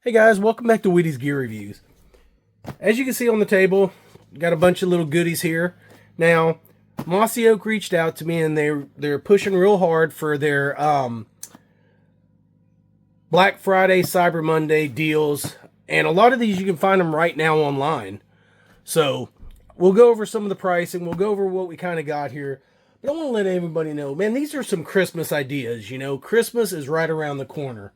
Hey guys, welcome back to Whitty's Gear Reviews. As you can see on the table, got a bunch of little goodies here. Now, Mossy Oak reached out to me and they're pushing real hard for their Black Friday, Cyber Monday deals. And a lot of these you can find them right now online. So, we'll go over some of the pricing, we'll go over what we kind of got here. But I want to let everybody know, man, these are some Christmas ideas. You know, Christmas is right around the corner.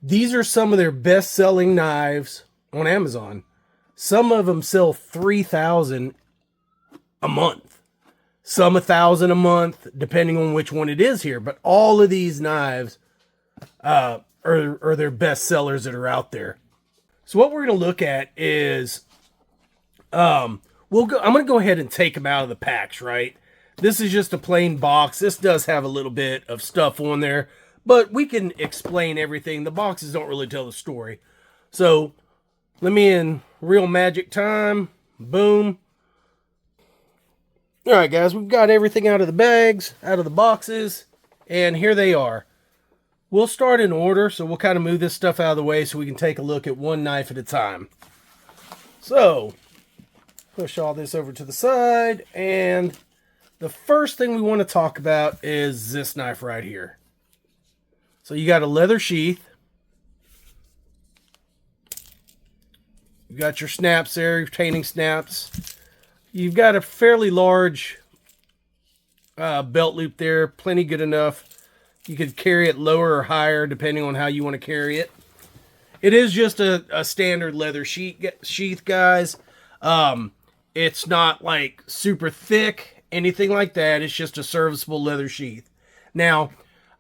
These are some of their best-selling knives on Amazon. Some of them sell $3,000 a month. Some $1,000 a month, depending on which one it is here. But all of these knives are their best sellers that are out there. So what we're going to look at is, I'm going to go ahead and take them out of the packs, right? This is just a plain box. This does have a little bit of stuff on there, but we can explain everything. The boxes don't really tell the story. So, let me in real magic time. Boom. Alright guys, we've got everything out of the bags, out of the boxes, and here they are. We'll start in order, so we'll kind of move this stuff out of the way so we can take a look at one knife at a time. So, push all this over to the side, and the first thing we want to talk about is this knife right here. So you got a leather sheath. You've got your snaps there, retaining snaps. You've got a fairly large belt loop there, plenty good enough. You could carry it lower or higher depending on how you want to carry it. It is just a standard leather sheath, guys. It's not like super thick, anything like that. It's just a serviceable leather sheath. Now,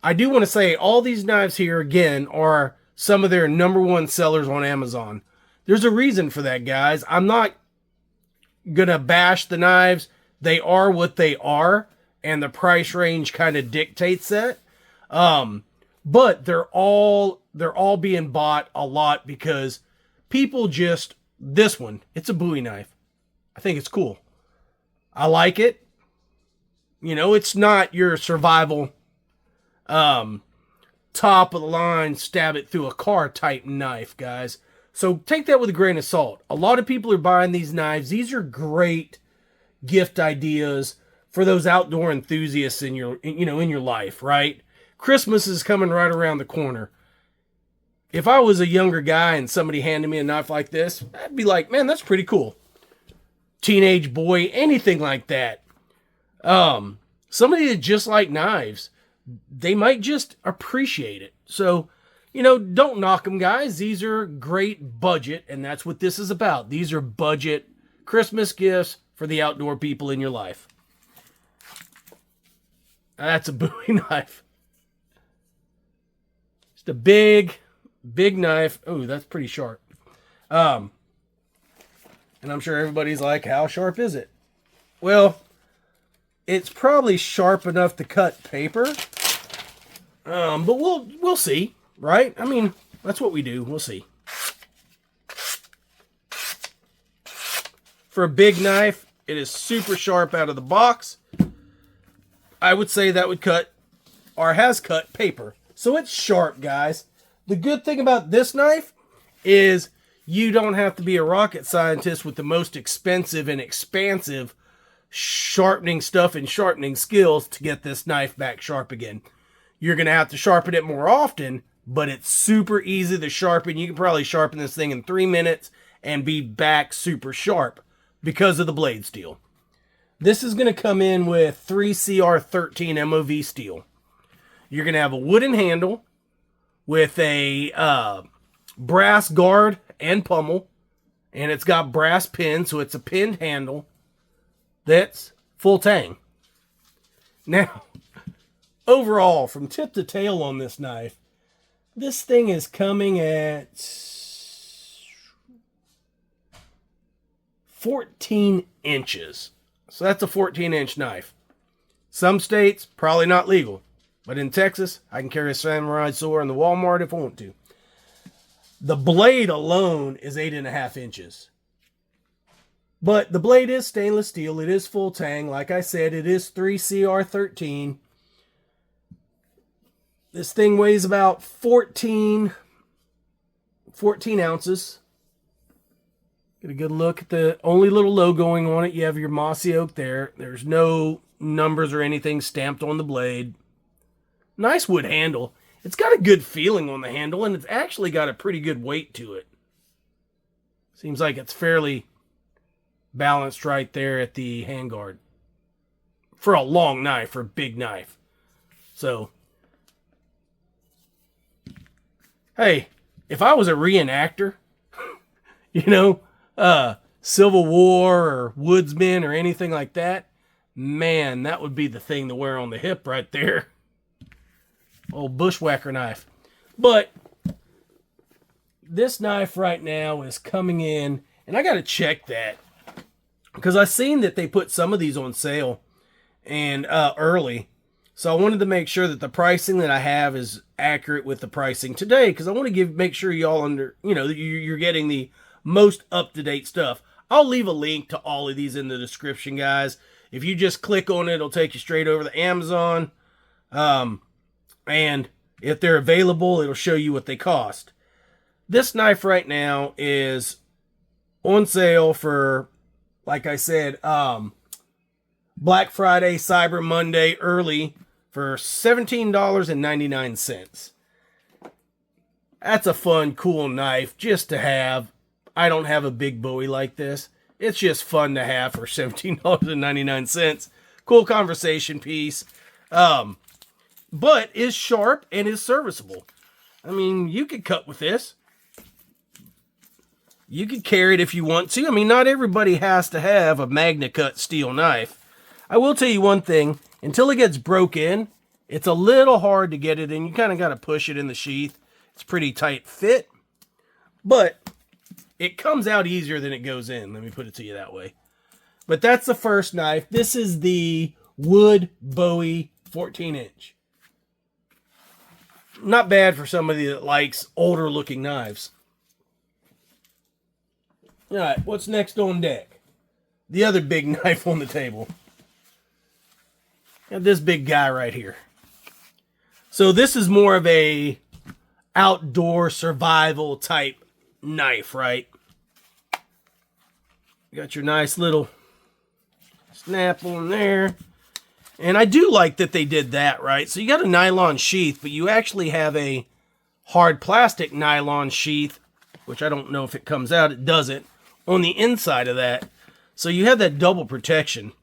I do want to say all these knives here, again, are some of their #1 sellers on Amazon. There's a reason for that, guys. I'm not going to bash the knives. They are what they are, and the price range kind of dictates that. But they're all being bought a lot because people just, this one, it's a Bowie knife. I think it's cool. I like it. You know, it's not your survival top of the line, stab it through a car type knife, guys. So take that with a grain of salt. A lot of people are buying these knives. These are great gift ideas for those outdoor enthusiasts in your life, right? Christmas is coming right around the corner. If I was a younger guy and somebody handed me a knife like this, I'd be like, man, that's pretty cool. Teenage boy, anything like that. Somebody that just like knives, they might just appreciate it. So, you know, don't knock them, guys. These are great budget, and that's what this is about. These are budget Christmas gifts for the outdoor people in your life. That's a Bowie knife. Just a big knife. Oh, that's pretty sharp. And I'm sure everybody's like, how sharp is it? Well, it's probably sharp enough to cut paper. But we'll see, right? I mean, that's what we do. We'll see. For a big knife, it is super sharp out of the box. I would say that would cut, or has cut, paper. So it's sharp, guys. The good thing about this knife is you don't have to be a rocket scientist with the most expensive and expansive sharpening stuff and sharpening skills to get this knife back sharp again. You're going to have to sharpen it more often, but it's super easy to sharpen. You can probably sharpen this thing in 3 minutes and be back super sharp because of the blade steel. This is going to come in with 3CR13 MOV steel. You're going to have a wooden handle with a brass guard and pommel, and it's got brass pins, so it's a pinned handle that's full tang. Now, overall, from tip to tail on this knife, this thing is coming at 14 inches. So that's a 14-inch knife. Some states, probably not legal. But in Texas, I can carry a samurai sword in the Walmart if I want to. The blade alone is 8.5 inches. But the blade is stainless steel. It is full tang. Like I said, it is 3CR13. This thing weighs about 14 14 ounces. Get a good look at the only little logoing on it. You have your Mossy oak there. There's no numbers or anything stamped on the blade. Nice wood handle. It's got a good feeling on the handle, and it's actually got a pretty good weight to it. Seems like it's fairly balanced right there at the handguard. For a long knife, for a big knife. So, hey, if I was a reenactor, you know, Civil War or woodsman or anything like that, man, that would be the thing to wear on the hip right there. Old bushwhacker knife. But this knife right now is coming in, and I got to check that because I seen that they put some of these on sale and early. So I wanted to make sure that the pricing that I have is accurate with the pricing today, because I want to make sure y'all you're getting the most up-to-date stuff. I'll leave a link to all of these in the description, guys. If you just click on it, it'll take you straight over to Amazon. And if they're available, it'll show you what they cost. This knife right now is on sale for, like I said, Black Friday, Cyber Monday, early for $17.99. That's a fun, cool knife just to have. I don't have a big Bowie like this. It's just fun to have for $17.99. Cool conversation piece. But is sharp and is serviceable. I mean, you could cut with this. You could carry it if you want to. I mean, not everybody has to have a Magna Cut steel knife. I will tell you one thing. Until it gets broke in, it's a little hard to get it in. You kind of got to push it in the sheath. It's pretty tight fit. But it comes out easier than it goes in. Let me put it to you that way. But that's the first knife. This is the Wood Bowie 14-inch. Not bad for somebody that likes older looking knives. Alright, what's next on deck? The other big knife on the table. Got this big guy right here. So this is more of a outdoor survival type knife, right? You got your nice little snap on there. And I do like that they did that, right? So you got a nylon sheath, but you actually have a hard plastic nylon sheath, which I don't know if it comes out. It doesn't. On the inside of that. So you have that double protection.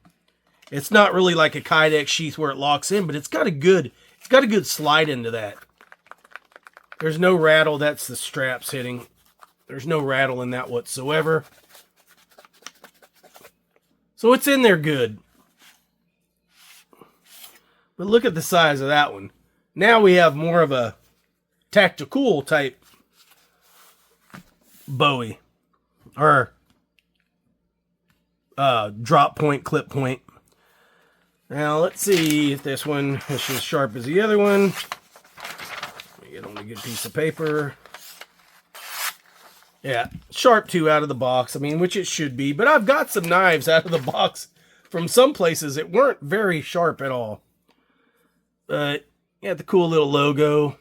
It's not really like a Kydex sheath where it locks in, but it's got a good slide into that. There's no rattle. That's the straps hitting. There's no rattle in that whatsoever. So it's in there good. But look at the size of that one. Now we have more of a tactical type Bowie. Or drop point, clip point. Now let's see if this one is as sharp as the other one. Let me get on a good piece of paper. Yeah, sharp too out of the box. I mean, which it should be. But I've got some knives out of the box from some places that weren't very sharp at all. But you got the cool little logo.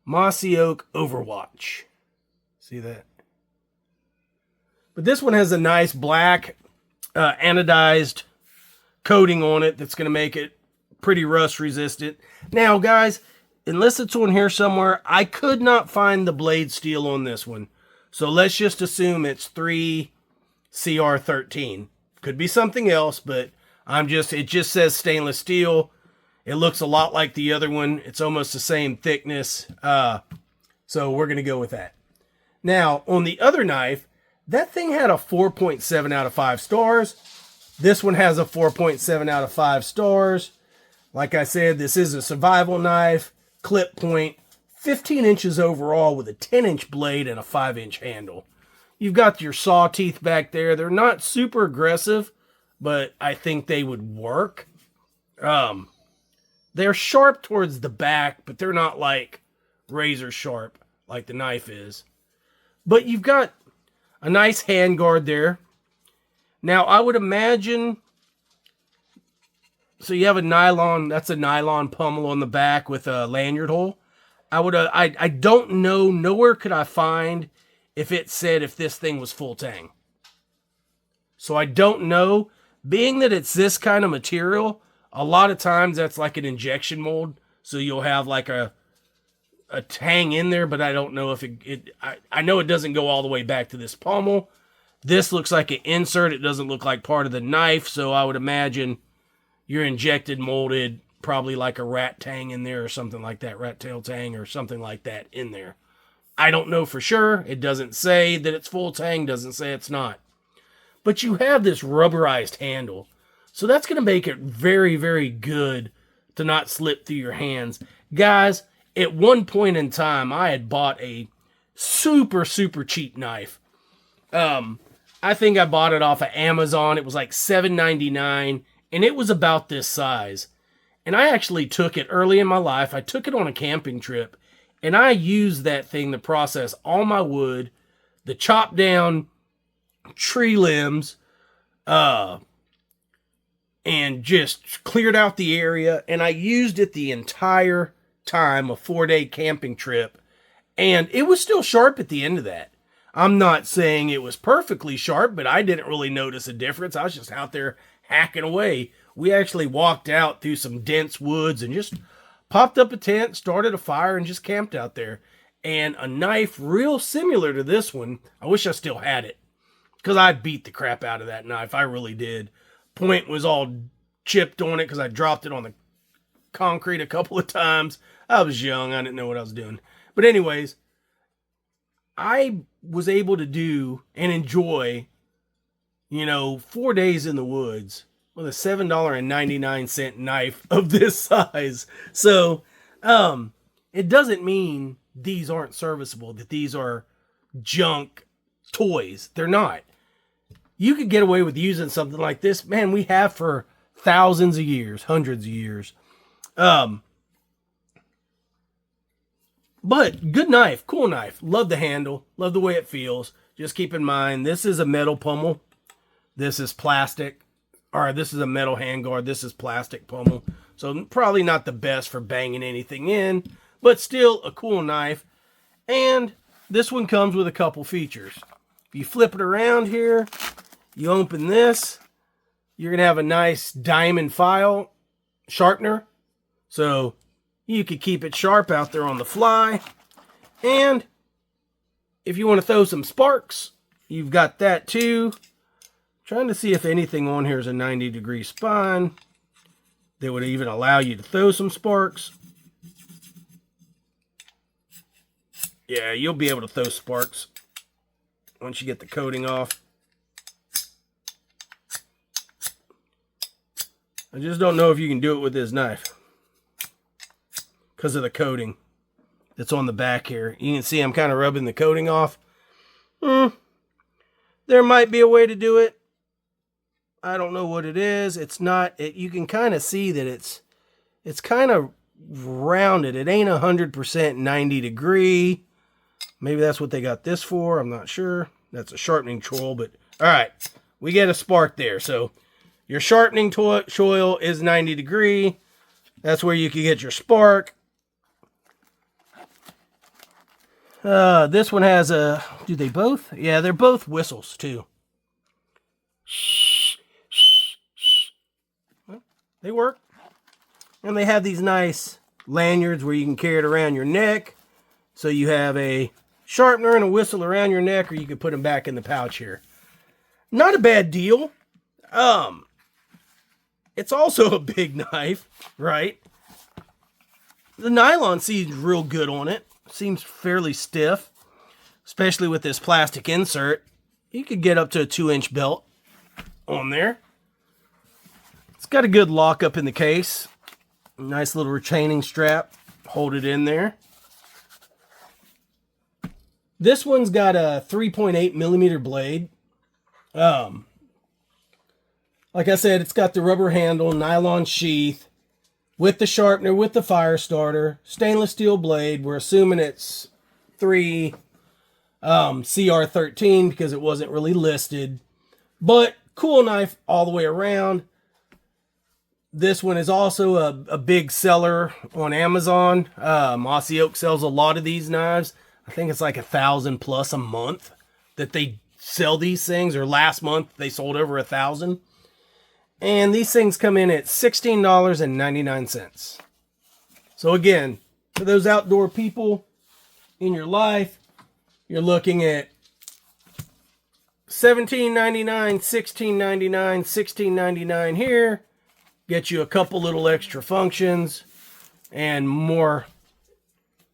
Mossy Oak Overwatch. See that? But this one has a nice black anodized coating on it that's going to make it pretty rust resistant. Now, guys, unless it's on here somewhere, I could not find the blade steel on this one. So let's just assume it's 3CR13. Could be something else, but it just says stainless steel. It looks a lot like the other one. It's almost the same thickness. So we're going to go with that. Now, on the other knife, that thing had a 4.7 out of 5 stars. This one has a 4.7 out of 5 stars. Like I said, this is a survival knife, clip point, 15 inches overall with a 10-inch blade and a 5-inch handle. You've got your saw teeth back there. They're not super aggressive, but I think they would work. They're sharp towards the back, but they're not like razor sharp like the knife is. But you've got a nice handguard there. Now, I would imagine, so you have a nylon, that's a nylon pommel on the back with a lanyard hole. I don't know, nowhere could I find if it said if this thing was full tang. So I don't know. Being that it's this kind of material, a lot of times that's like an injection mold. So you'll have like a tang in there, but I don't know if I know it doesn't go all the way back to this pommel. This looks like an insert. It doesn't look like part of the knife. So I would imagine you're injected, molded, probably like a rat tang in there or something like that. Rat tail tang or something like that in there. I don't know for sure. It doesn't say that it's full tang. Doesn't say it's not. But you have this rubberized handle. So that's going to make it very, very good to not slip through your hands. Guys, at one point in time, I had bought a super, super cheap knife. I think I bought it off of Amazon. It was like $7.99, and it was about this size. And I actually took it early in my life. I took it on a camping trip, and I used that thing to process all my wood, the chopped down tree limbs, and just cleared out the area. And I used it the entire time, a 4-day camping trip, and it was still sharp at the end of that. I'm not saying it was perfectly sharp, but I didn't really notice a difference. I was just out there hacking away. We actually walked out through some dense woods and just popped up a tent, started a fire, and just camped out there. And a knife real similar to this one, I wish I still had it, because I beat the crap out of that knife. I really did. Point was all chipped on it because I dropped it on the concrete a couple of times. I was young. I didn't know what I was doing. But anyways, I was able to do and enjoy, 4 days in the woods with a $7.99 knife of this size. So, it doesn't mean these aren't serviceable, that these are junk toys. They're not. You could get away with using something like this. Man, we have for thousands of years, hundreds of years. But good knife, cool knife. Love the handle, love the way it feels. Just keep in mind, this is a metal pommel. This is plastic. Or this is a metal handguard. This is plastic pommel. So probably not the best for banging anything in, but still a cool knife. And this one comes with a couple features. If you flip it around here, you open this, you're going to have a nice diamond file sharpener. So you could keep it sharp out there on the fly. And if you want to throw some sparks, you've got that too. Trying to see if anything on here is a 90-degree spine that would even allow you to throw some sparks. Yeah, you'll be able to throw sparks once you get the coating off. I just don't know if you can do it with this knife because of the coating that's on the back here. You can see I'm kind of rubbing the coating off. There might be a way to do it. I don't know what it is. It's not, you can kind of see that it's kind of rounded. It ain't 100% 90 degree. Maybe that's what they got this for. I'm not sure. That's a sharpening choil, but all right, we get a spark there. So your sharpening choil is 90 degree. That's where you can get your spark. This one has a, do they both? Yeah, they're both whistles too. They work. And they have these nice lanyards where you can carry it around your neck. So you have a sharpener and a whistle around your neck, or you can put them back in the pouch here. Not a bad deal. It's also a big knife, right? The nylon seems real good on it. Seems fairly stiff, especially with this plastic insert. You could get up to a 2-inch belt on there. It's got a good lock up in the case. Nice little retaining strap. Hold it in there. This one's got a 3.8 millimeter blade. Like I said, it's got the rubber handle, nylon sheath, with the sharpener, with the fire starter, stainless steel blade. We're assuming it's 3 CR13 because it wasn't really listed. But cool knife all the way around. This one is also a big seller on Amazon. Mossy Oak sells a lot of these knives. I think it's like 1,000 plus a month that they sell these things, or last month they sold over 1,000. And these things come in at $16.99. So again, for those outdoor people in your life, you're looking at $17.99, $16.99, $16.99 here. Get you a couple little extra functions and more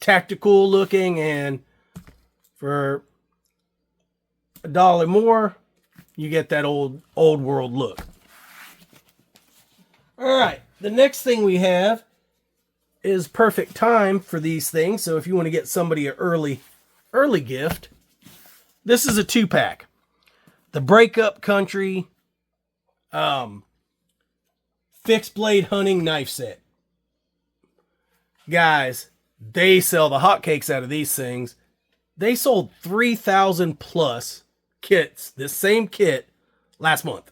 tactical looking, and for $1 more, you get that old world look. All right, the next thing we have is perfect time for these things. So if you want to get somebody an early gift, this is a 2-pack. The Breakup Country fixed blade hunting knife set. Guys, they sell the hotcakes out of these things. They sold 3,000 plus kits, this same kit, last month.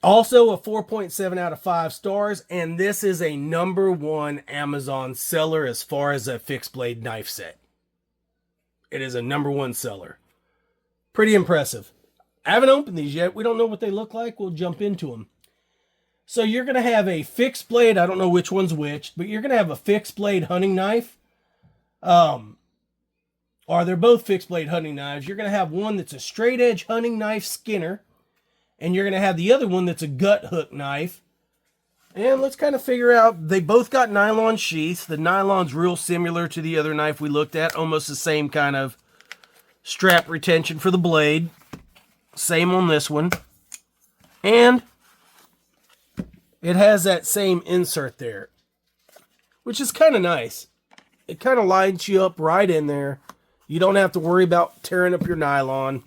Also a 4.7 out of 5 stars, and this is a #1 Amazon seller as far as a fixed blade knife set. It is a #1 seller. Pretty impressive. I haven't opened these yet. We don't know what they look like. We'll jump into them. So you're going to have a fixed blade. I don't know which one's which, but you're going to have a fixed blade hunting knife. Or they're both fixed blade hunting knives. You're going to have one that's a straight edge hunting knife Skinner, and you're going to have the other one that's a gut hook knife. And let's kind of figure out, they both got nylon sheaths. The nylon's real similar to the other knife we looked at. Almost the same kind of strap retention for the blade. Same on this one. And it has that same insert there, which is kind of nice. It kind of lines you up right in there. You don't have to worry about tearing up your nylon.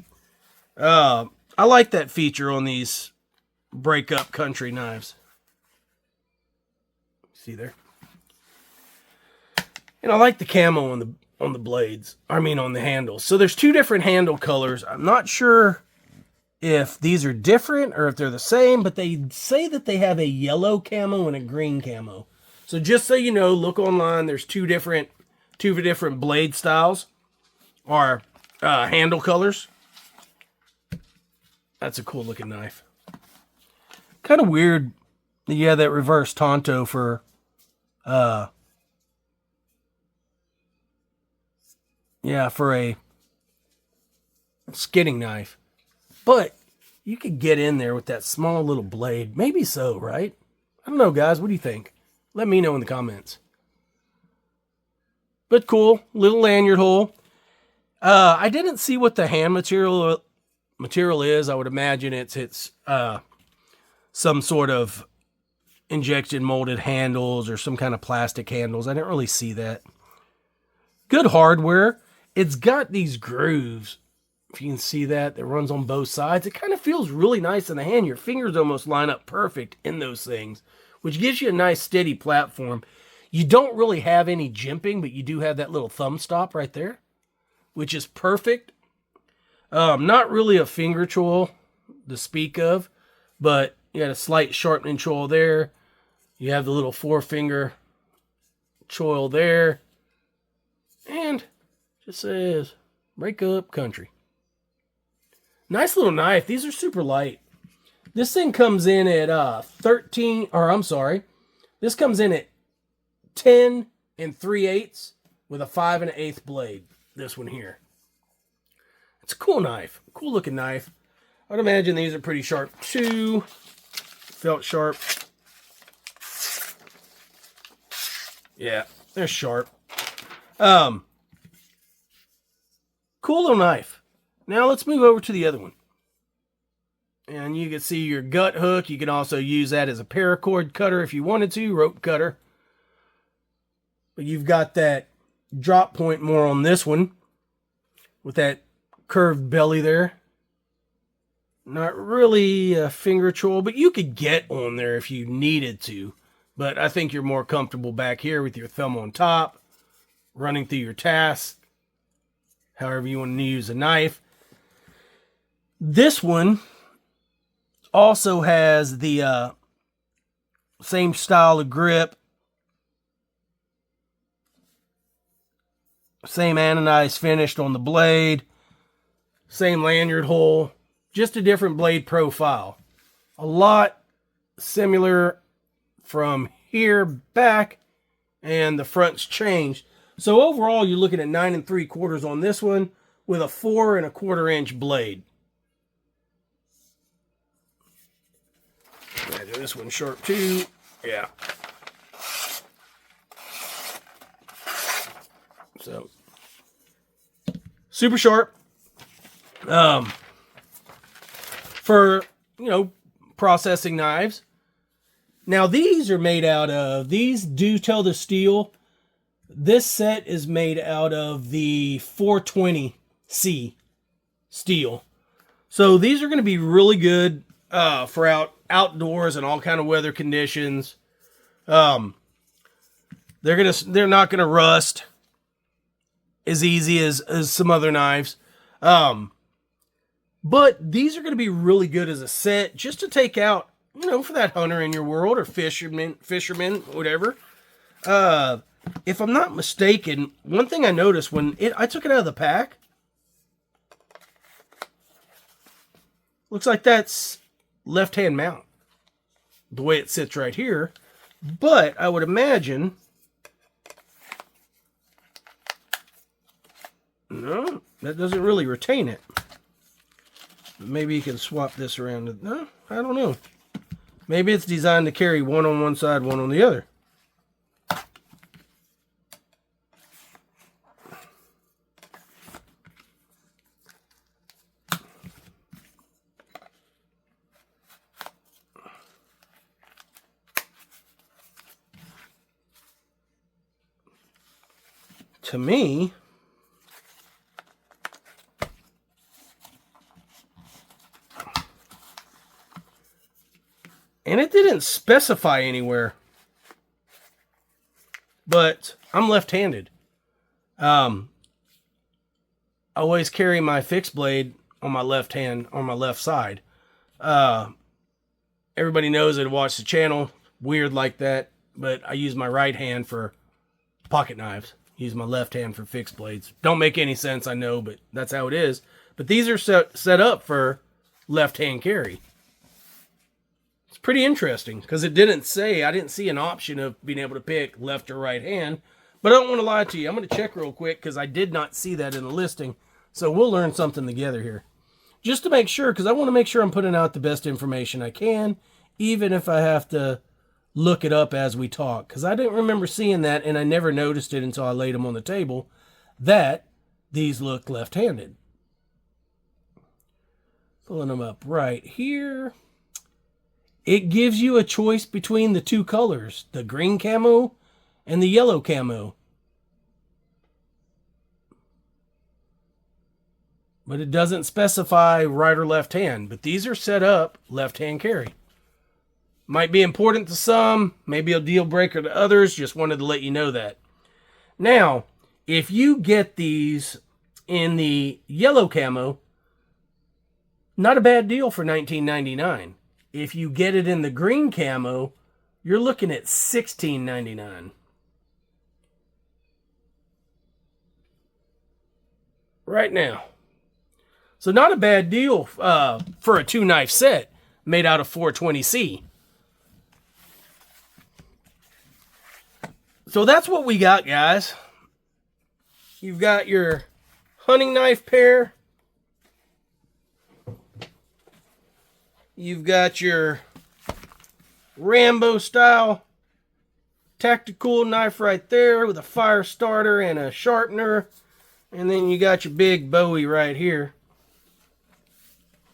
I like that feature on these Breakup Country knives. See there? And I like the camo on the blades. I mean on the handles. So there's 2 different handle colors. I'm not sure if these are different or if they're the same, but they say that they have a yellow camo and a green camo. So just so you know, look online. There's two different blade styles or handle colors. That's a cool looking knife. Kind of weird. Yeah, that reverse Tonto for for a skinning knife. But you could get in there with that small little blade. Maybe so, right? I don't know, guys. What do you think? Let me know in the comments. But cool. Little lanyard hole. I didn't see what the hand material is. I would imagine it's some sort of injection molded handles or some kind of plastic handles. I didn't really see that. Good hardware. It's got these grooves. If you can see that runs on both sides. It kind of feels really nice in the hand. Your fingers almost line up perfect in those things, which gives you a nice steady platform. You don't really have any jimping, but you do have that little thumb stop right there, which is perfect. Not really a finger choil to speak of, but you got a slight sharpening choil there. You have the little forefinger choil there. And just says, Breakup Country. Nice little knife. These are super light. This thing comes in at this comes in at 10 3/8 with a 5 1/8 blade. This one here. It's a cool knife. Cool looking knife. I'd imagine these are pretty sharp too. Felt sharp. Yeah, they're sharp. Cool little knife. Now let's move over to the other one. And you can see your gut hook. You can also use that as a paracord cutter if you wanted to, rope cutter. But you've got that drop point more on this one with that curved belly there. Not really a finger choil, but you could get on there if you needed to. But I think you're more comfortable back here with your thumb on top, running through your task, however you want to use a knife. This one Also has the same style of grip. Same anodized finished on the blade. Same lanyard hole. Just a different blade profile. A lot similar from here back, and the front's changed. So overall, you're looking at 9 3/4 on this one with a 4 1/4 inch blade. Imagine this one sharp too. Yeah. So super sharp. For, processing knives. Now these are made out of, these do tell the steel. This set is made out of the 420C steel. So these are going to be really good for outdoors and all kind of weather conditions. They're not gonna rust as easy as some other knives. But these are going to be really good as a set just to take out, for that hunter in your world or fisherman, whatever. If I'm not mistaken, one thing I noticed when I took it out of the pack, looks like that's left-hand mount, the way it sits right here. But I would imagine, no, that doesn't really retain it. Maybe you can swap this around. No, I don't know. Maybe it's designed to carry one on one side, one on the other. To me, and it didn't specify anywhere, but I'm left-handed. I always carry my fixed blade on my left hand, on my left side. Everybody knows that watch the channel, weird like that, but I use my right hand for pocket knives. Use my left hand for fixed blades. Don't make any sense, I know, but that's how it is. But these are set up for left-hand carry. It's pretty interesting because it didn't say, I didn't see an option of being able to pick left or right hand. But I don't want to lie to you. I'm going to check real quick because I did not see that in the listing. So we'll learn something together here. Just to make sure, because I want to make sure I'm putting out the best information I can, even if I have to look it up as we talk, because I didn't remember seeing that, and I never noticed it until I laid them on the table, that these look left-handed. Pulling them up right here. It gives you a choice between the two colors, the green camo and the yellow camo. But it doesn't specify right or left hand, but these are set up left-hand carry. Might be important to some, maybe a deal breaker to others. Just wanted to let you know that. Now, if you get these in the yellow camo, not a bad deal for $19.99. If you get it in the green camo, you're looking at $16.99. Right now. So not a bad deal for a 2-knife set made out of 420C. So that's what we got, guys. You've got your hunting knife pair. You've got your Rambo style tactical knife right there with a fire starter and a sharpener. And then you got your big Bowie right here.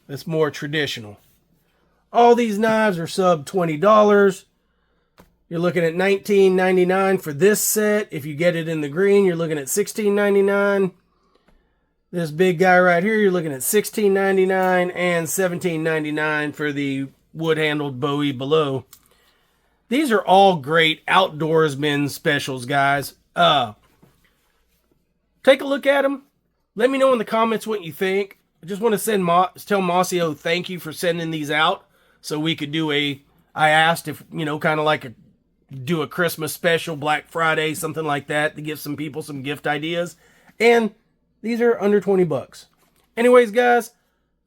That's more traditional. All these knives are sub $20. You're looking at $19.99 for this set. If you get it in the green, you're looking at $16.99. This big guy right here, you're looking at $16.99 and $17.99 for the wood-handled Bowie below. These are all great outdoorsmen specials, guys. Take a look at them. Let me know in the comments what you think. I just want to tell Mossy, thank you for sending these out. so we could do I asked if, kind of like do a Christmas special, Black Friday, something like that, to give some people some gift ideas. And these are under 20 bucks. Anyways, guys,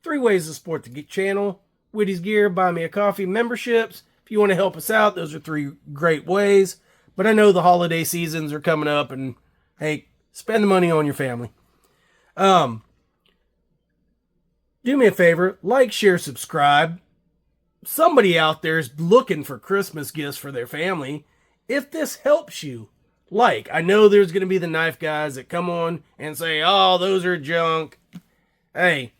3 ways to support the channel. Whitty's Gear, Buy Me a Coffee, memberships. If you want to help us out, those are 3 great ways. But I know the holiday seasons are coming up, and hey, spend the money on your family. Do me a favor, like, share, subscribe. Somebody out there is looking for Christmas gifts for their family. If this helps you, I know there's going to be the knife guys that come on and say, oh, those are junk. Hey,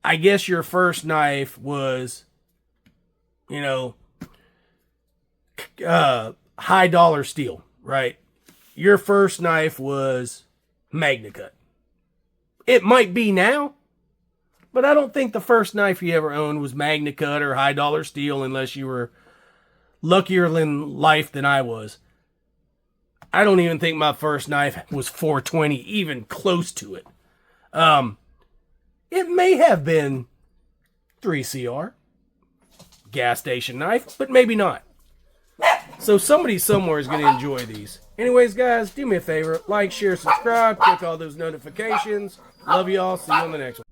I guess your first knife was, high dollar steel, right? Your first knife was MagnaCut. It might be now, but I don't think the first knife you ever owned was MagnaCut or high dollar steel unless you were luckier in life than I was. I don't even think my first knife was 420, even close to it. It may have been 3CR, gas station knife, but maybe not. So somebody somewhere is going to enjoy these. Anyways, guys, do me a favor. Like, share, subscribe. Click all those notifications. Love y'all. See you on the next one.